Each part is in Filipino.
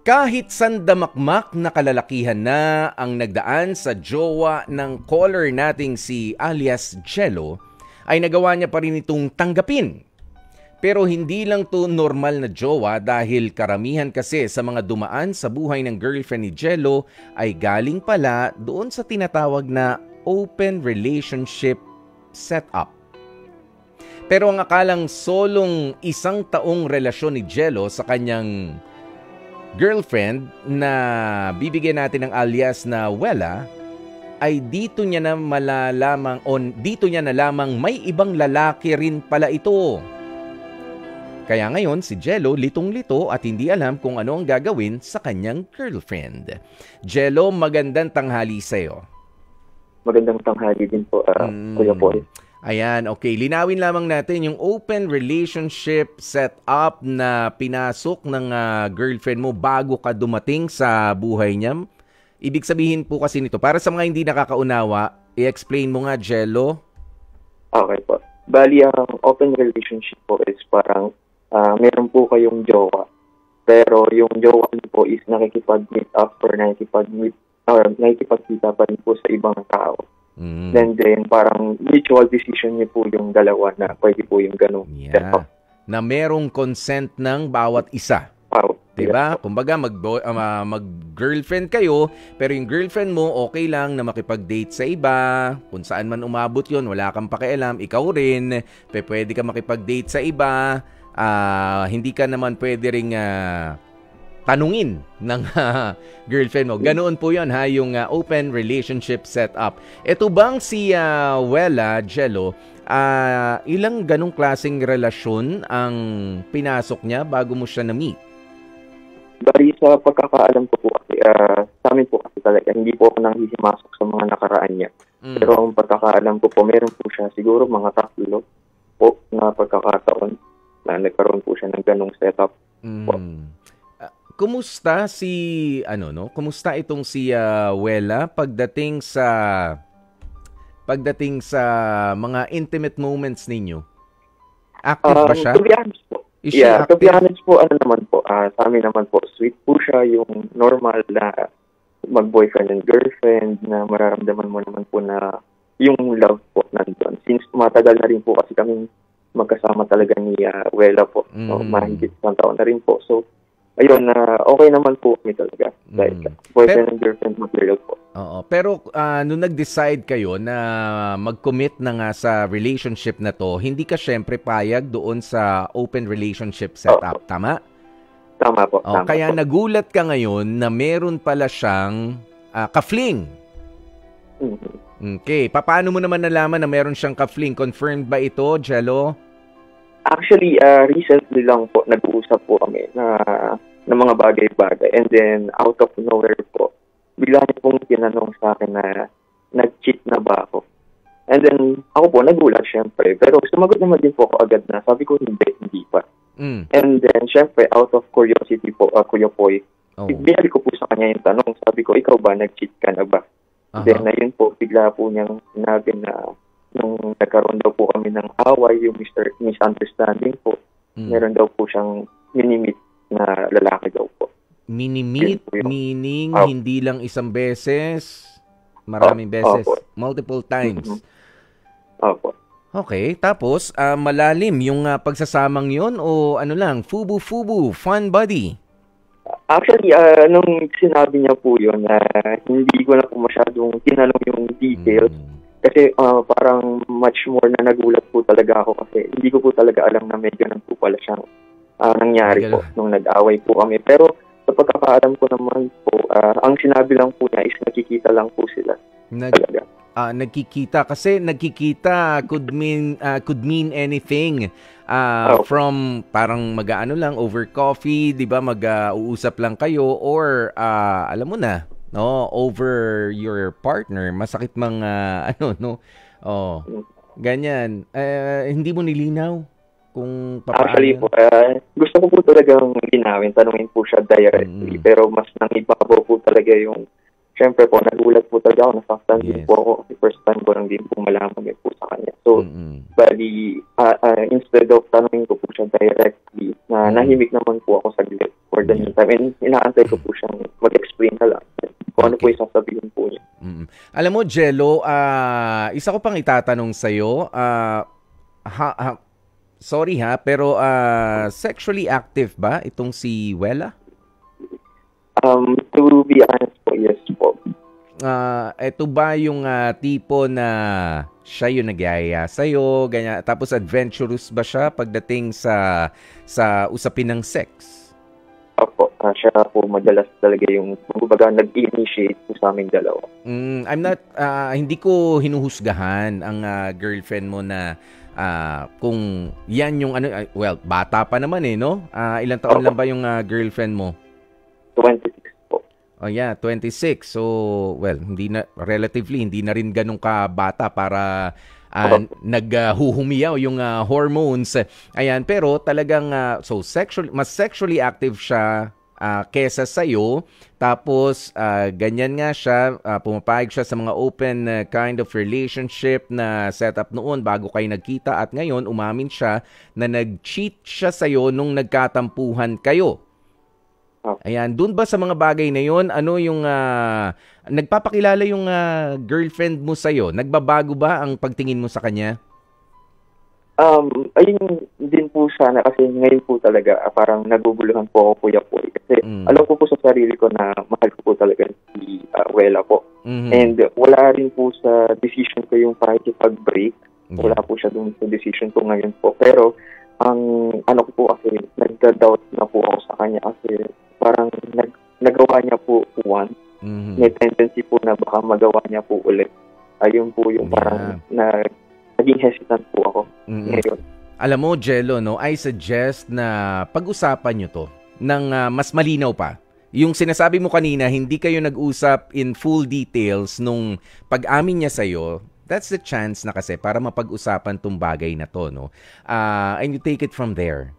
Kahit sandamakmak na kalalakihan na ang nagdaan sa jowa ng caller nating si alias Jello, ay nagawa niya pa rin itong tanggapin. Pero hindi lang to normal na jowa dahil karamihan kasi sa mga dumaan sa buhay ng girlfriend ni Jello ay galing pala doon sa tinatawag na open relationship setup. Pero ang akalang solong 1 taong relasyon ni Jello sa kanyang girlfriend na bibigyan natin ng alias na Wella ay dito niya na lamang may ibang lalaki rin pala ito. Kaya ngayon si Jello litong-lito at hindi alam kung ano ang gagawin sa kanyang girlfriend. Jello, magandang tanghali sa'yo. Magandang tanghali din po, Kuya Paul. Ayan, okay. Linawin lamang natin yung open relationship setup na pinasok ng girlfriend mo bago ka dumating sa buhay niya. Ibig sabihin po kasi nito, para sa mga hindi nakakaunawa, i-explain mo nga, Jello. Okay po. Bali, ang open relationship po is parang meron po kayong jowa. Pero yung jowa niyo po is nakikipag-meet up or nakikipagkita pa rin po sa ibang tao. Then parang mutual decision niyo po yung dalawa na pwede po yung ganun. Yeah. Na merong consent ng bawat isa. Wow. Diba? Kumbaga mag-girlfriend kayo, pero yung girlfriend mo okay lang na makipag-date sa iba. Kung saan man umabot yun, wala kang pakialam. Ikaw rin, pwede ka makipag-date sa iba. Hindi ka naman pwede ring tanungin ng girlfriend mo. Ganoon po yun ha, yung open relationship setup. Ito bang si Wella, Jello, ilang ganong klaseng relasyon ang pinasok niya bago mo siya na-meet? Bali, sa pagkakaalam ko po kasi, sa amin po kasi talaga, hindi po ako nanghihimasok sa mga nakaraan niya. Pero ang pagkakaalam ko po, meron po siya siguro mga 3 po na pagkakataon na nagkaroon po siya ng ganong setup po. Kumusta Kumusta itong si Wella pagdating sa mga intimate moments ninyo? Active ba siya? To be honest po. To be honest po, sa amin naman po, sweet po siya, yung normal na mag-boyfriend and girlfriend na mararamdaman mo naman po na yung love po nandun. Since matagal na rin po kasi kami magkasama talaga ni Wella po. So, mahigit 1 taon na rin po. So, ayun, okay naman po kami talaga. Like, boyfriend and girlfriend material po. Oo. Pero nung nag-decide kayo na mag-commit na nga sa relationship na to, hindi ka syempre payag doon sa open relationship setup. Tama? Tama po. Tama kaya po. Nagulat ka ngayon na meron pala siyang ka-fling. Okay. Paano mo naman nalaman na meron siyang ka-fling? Confirmed ba ito, Jello? Actually, recently lang po, nag-uusap po kami na mga bagay-bagay. And then, out of nowhere po, bigla niya pong tinanong sa akin na nag-cheat na ba ako. And then, ako po, nagulat syempre. Pero sumagot naman din po ako agad na sabi ko, hindi pa. And then, syempre, out of curiosity po, Kuya Poy, binali ko po sa kanya yung tanong. Sabi ko, ikaw ba, nag-cheat ka na ba? Then, ayun po, bigla po niyang sinabi na nung nagkaroon daw po kami ng away, yung misunderstanding po, meron daw po siyang mini-meet na lalaki daw po. Mini-meet? Meaning, hindi lang isang beses, maraming beses, multiple times. Opo. Okay, tapos, malalim yung pagsasamang yon o ano lang, fubu-fubu, fun buddy? Actually, nung sinabi niya po yun, hindi ko na po masyadong tinanong yung details. Kasi parang much more na nagulat po talaga ako kasi hindi ko po talaga alam na medyo po pala siyang nangyari po nung nag-away po kami. Pero sa pagkakaalam ko naman po, ang sinabi lang po niya is nakikita lang po sila. Talaga. Nagkikita kasi nagkikita could mean anything. From parang mag-aano lang over coffee, 'di ba? Mag-uusap lang kayo or alam mo na, no, over your partner, masakit mga ganyan. Hindi mo nilinaw kung paano. Actually po, gusto ko po talagang linawin, tanungin po siya directly, pero mas nangibabaw po talaga yung, syempre po, nagulat po talaga ako, nasaktan din po ako, kasi first time ko lang din po malaman po sa kanya. So, bali, instead of tanungin ko po siya directly, na nahimik naman po ako saglit. for the meantime. And inaantay ko po siyang mag-explain na lang kung ano po yung sasabihin po niya. Alam mo, Jello, isa ko pang itatanong sa'yo. Sorry pero sexually active ba itong si Wela? To be honest po, yes po. Ito ba yung tipo na siya yung nagyaya sa'yo, ganyan, tapos adventurous ba siya pagdating sa usapin ng sex? Opo, siya po madalas talaga yung kumbaga nag-initiate po sa aming dalawa. Hindi ko hinuhusgahan ang girlfriend mo na kung yan yung bata pa naman no? Ilang taon lang ba yung girlfriend mo? 26 po. Oh yeah, 26. So, hindi na rin ganun ka bata para naghuhumiyaw yung hormones. Ayan, pero talagang mas sexually active siya kesa sa'yo. Tapos, ganyan nga siya, pumapayag siya sa mga open kind of relationship na setup noon bago kayo nagkita. At ngayon, umamin siya na nag-cheat siya sa'yo nung nagkatampuhan kayo. Ayan, dun ba sa mga bagay na yon, ano yung nagpapakilala yung girlfriend mo sa'yo? Nagbabago ba ang pagtingin mo sa kanya? Ayun din po sana kasi ngayon po talaga parang naguguluhan po ako Kuya Poy. Kasi alam ko po sa sarili ko na mahal ko po talaga si Wela po. And wala rin po sa decision ko yung pakikipag-break. Wala po siya dun sa decision ko ngayon po. Pero ang ano ko po kasi nagda-doubt na po ako sa kanya kasi parang nagawa niya po once. May tendency po na baka magawa niya po ulit. Ayun po yung parang naging hesitant po ako ngayon. Alam mo, Jello, I suggest na pag-usapan nyo to ng mas malinaw pa. Yung sinasabi mo kanina, hindi kayo nag-usap in full details nung pag-amin niya sa'yo. That's the chance na kasi para mapag-usapan tong bagay na to, no? And you take it from there.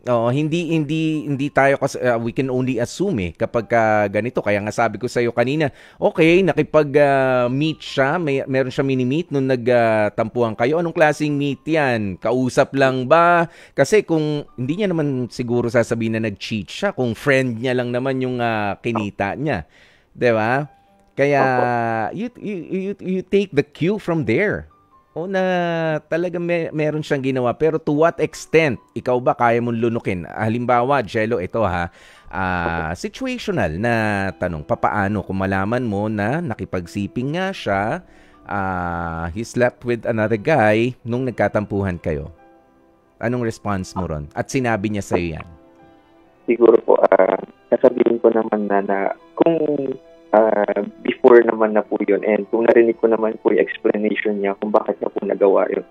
Hindi tayo kasi we can only assume kapag ganito. Kaya nga sabi ko sa iyo kanina, okay, nakipag-meet siya, meron siya mini-meet nung nagtampuhan kayo. Anong klaseng meet 'yan? Kausap lang ba? Kasi kung hindi niya naman siguro sasabihin na nag-cheat siya, kung friend niya lang naman yung kinita niya. 'Di ba? Kaya you take the cue from there. O na talaga meron siyang ginawa. Pero to what extent, ikaw ba kaya mong lunukin? Halimbawa, Jello, ito situational na tanong. Papaano kung malaman mo na nakipagsiping nga siya, he slept with another guy nung nagkatampuhan kayo? Anong response mo ron? At sinabi niya sa'yo yan? Siguro po, sasabihin ko naman na kung before naman na po yun and kung narinig ko naman po yung explanation niya kung bakit niya po nagawa yun,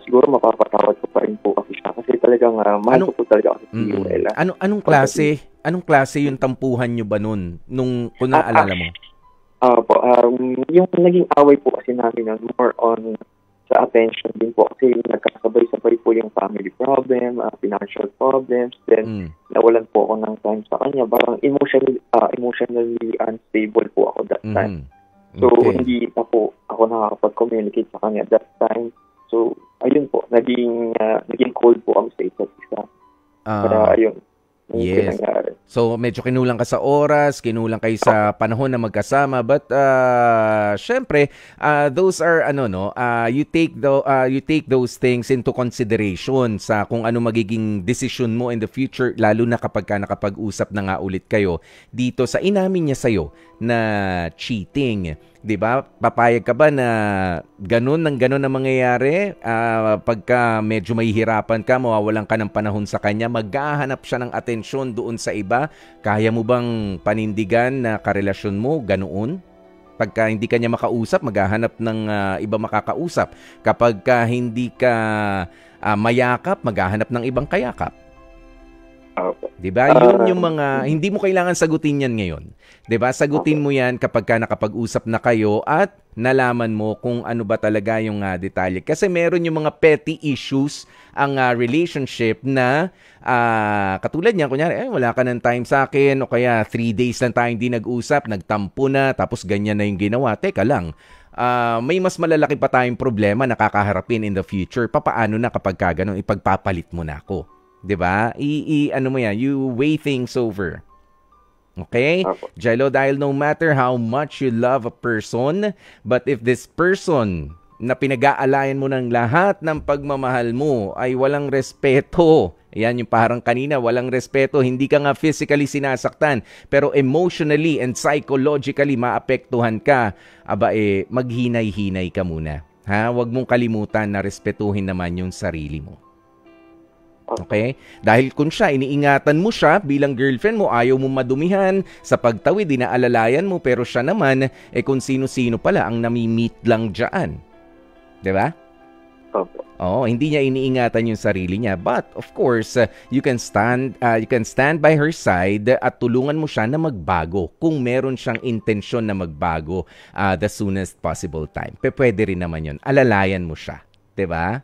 siguro mapapatawad ko pa rin po kasi siya kasi talagang mahal ko po talaga kasi si Wela. Anong klase yung tampuhan nyo ba nun nung kung naalala mo? Yung naging away po kasi namin more on sa attention din po kasi nagkasabay-sabay po yung family problem, financial problems, then nawalan po ako ng time sa kanya. Parang emotionally unstable po ako that time. So, hindi pa po ako nakakapag-communicate sa kanya that time. So, ayun po, naging cold po kami sa isa't isa. Kaya ayun. Yes. So medyo kinulang ka sa oras, kinulang kayo sa panahon na magkasama, but syempre those are you take those things into consideration sa kung ano magiging decision mo in the future, lalo na kapag nakapag-usap na nga ulit kayo dito sa inamin niya sa'yo na cheating. 'Di ba? Papayag ka ba na ganun ang mangyayari? Pagka medyo mahihirapan ka, mawawalan ka ng panahon sa kanya, maghahanap siya ng atensyon doon sa iba. Kaya mo bang panindigan na karelasyon mo ganoon? Pagka hindi ka niya makausap, maghahanap ng iba makakausap. Kapag hindi ka mayakap, maghahanap ng ibang kayakap. Diba? Yun yung mga, hindi mo kailangan sagutin yan ngayon. Diba? Sagutin mo yan kapag nakapag-usap na kayo at nalaman mo kung ano ba talaga yung detalye. Kasi meron yung mga petty issues ang relationship na katulad niyan, kunyari, wala ka ng time sa akin o kaya 3 days lang tayo hindi nag-usap, nagtampo na, tapos ganyan na yung ginawa. Teka lang, may mas malalaki pa tayong problema na kakaharapin in the future. Papaano na kapag ganun, ipagpapalit mo na ako. 'Di ba? Ano mo yan, you weigh things over. Okay? Opo. Jello, dahil no matter how much you love a person, but if this person na pinag-aalayan mo ng lahat ng pagmamahal mo ay walang respeto, yan yung parang kanina, walang respeto, hindi ka nga physically sinasaktan, pero emotionally and psychologically maapektuhan ka, maghinay-hinay ka muna. Ha? Huwag mong kalimutan na respetuhin naman yung sarili mo. Okay? Dahil kung siya, iniingatan mo siya bilang girlfriend mo, ayaw mo madumihan, sa pagtawid, dinaalalayan mo, pero siya naman, kung sino-sino pala ang nami-meet lang dyan. Diba? Opo. Oo, hindi niya iniingatan yung sarili niya. But, of course, you can stand by her side at tulungan mo siya na magbago kung meron siyang intensyon na magbago the soonest possible time. Pwede rin naman yun. Alalayan mo siya. Diba?